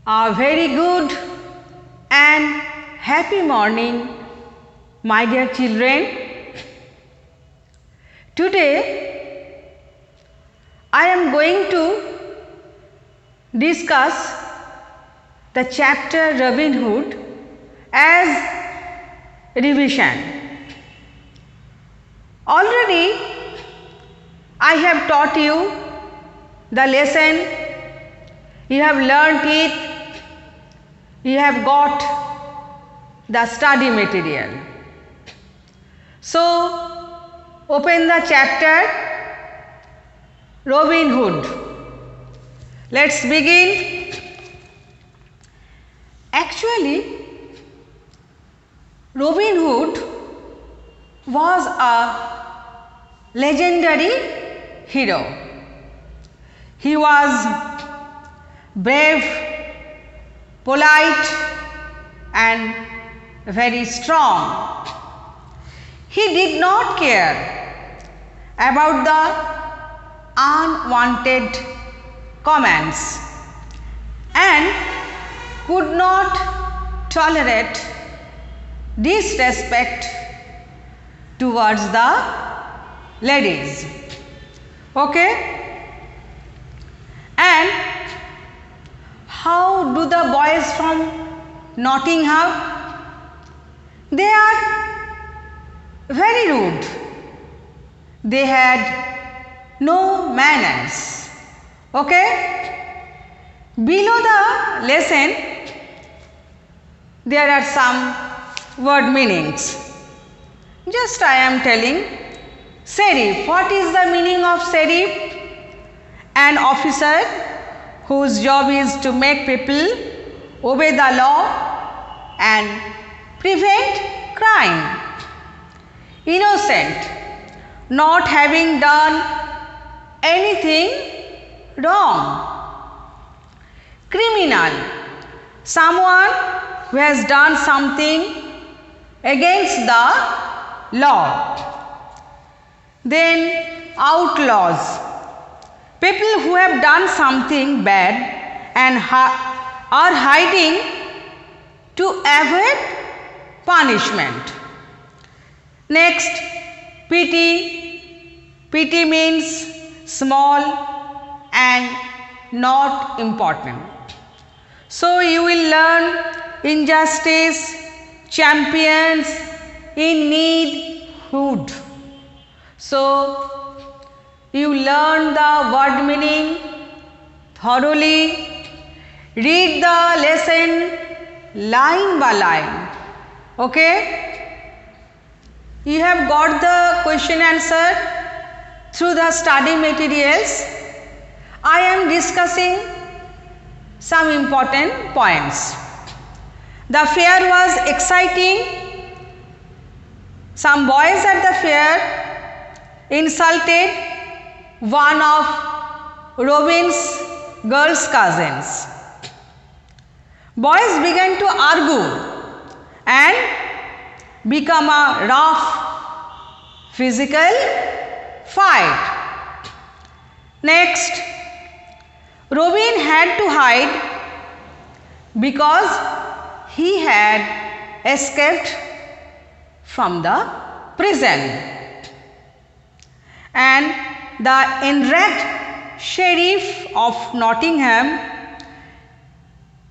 A very good and happy morning, my dear children. Today, I am going to discuss the chapter Robin Hood as revision. Already, I have taught you the lesson, you have learnt it, you have got the study material. So, open the chapter Robin Hood. Let's begin. Actually, Robin Hood was a legendary hero. He was brave, polite and very strong. He did not care about the unwanted comments and could not tolerate disrespect towards the ladies. Okay? And how do the boys from Nottingham? They are very rude. They had no manners. Okay? Below the lesson, there are some word meanings. Just I am telling. Sheriff. What is the meaning of sheriff? An officer whose job is to make people obey the law and prevent crime. Innocent, not having done anything wrong. Criminal, someone who has done something against the law. Then outlaws, people who have done something bad and are hiding to avoid punishment. Next, petty. Petty means small and not important. So, you will learn injustice, champions, in need, hood. So, you learn the word meaning thoroughly. Read the lesson line by line. Okay? You have got the question answer through the study materials. I am discussing some important points. The fair was exciting. Some boys at the fair insulted one of Robin's girl's cousins. Boys began to argue and become a rough physical fight. Next, Robin had to hide because he had escaped from the prison. And the enraged sheriff of Nottingham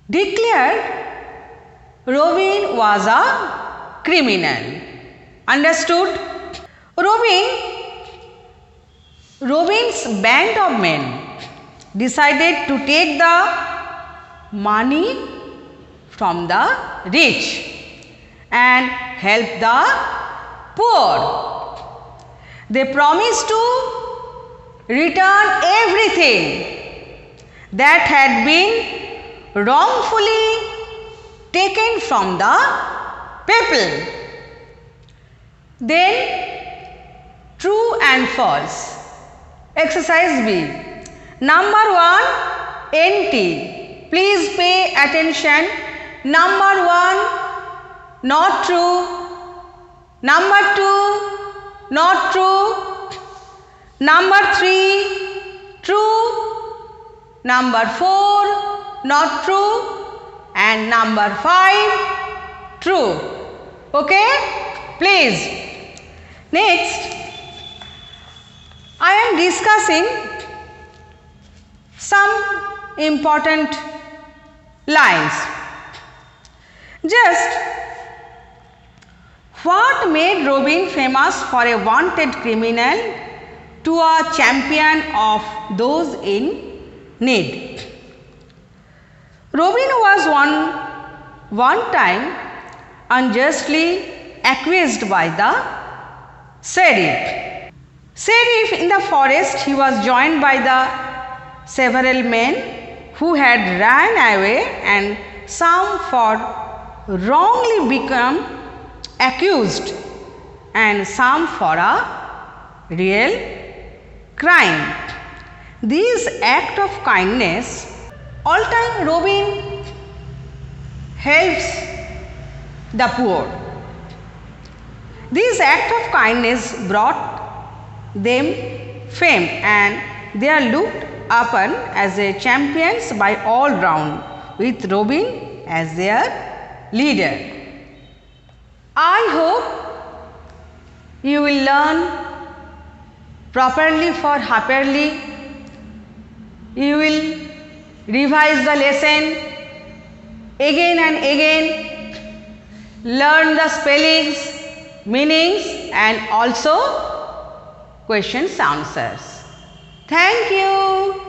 declared Robin was a criminal. Understood? Robin's band of men decided to take the money from the rich and help the poor. They promised to return everything that had been wrongfully taken from the people. Then, true and false. Exercise B. Number 1, NT. Please pay attention. Number 1, not true. Number 2, not true. Number 3, true. Number 4, not true. and number 5 true. Okay, please. Next, I am discussing some important lines. Just what made Robin famous for a wanted criminal to a champion of those in need? Robin was one time unjustly accused by the sheriff. In the forest, he was joined by the several men who had ran away, and some for wrongly become accused and some for a real crime. These act of kindness, all time Robin helps the poor. These act of kindness brought them fame, and they are looked upon as a champions by all round, with Robin as their leader. I hope you will learn properly for happily. You will revise the lesson again and again, learn the spellings, meanings, and also questions answers. Thank you.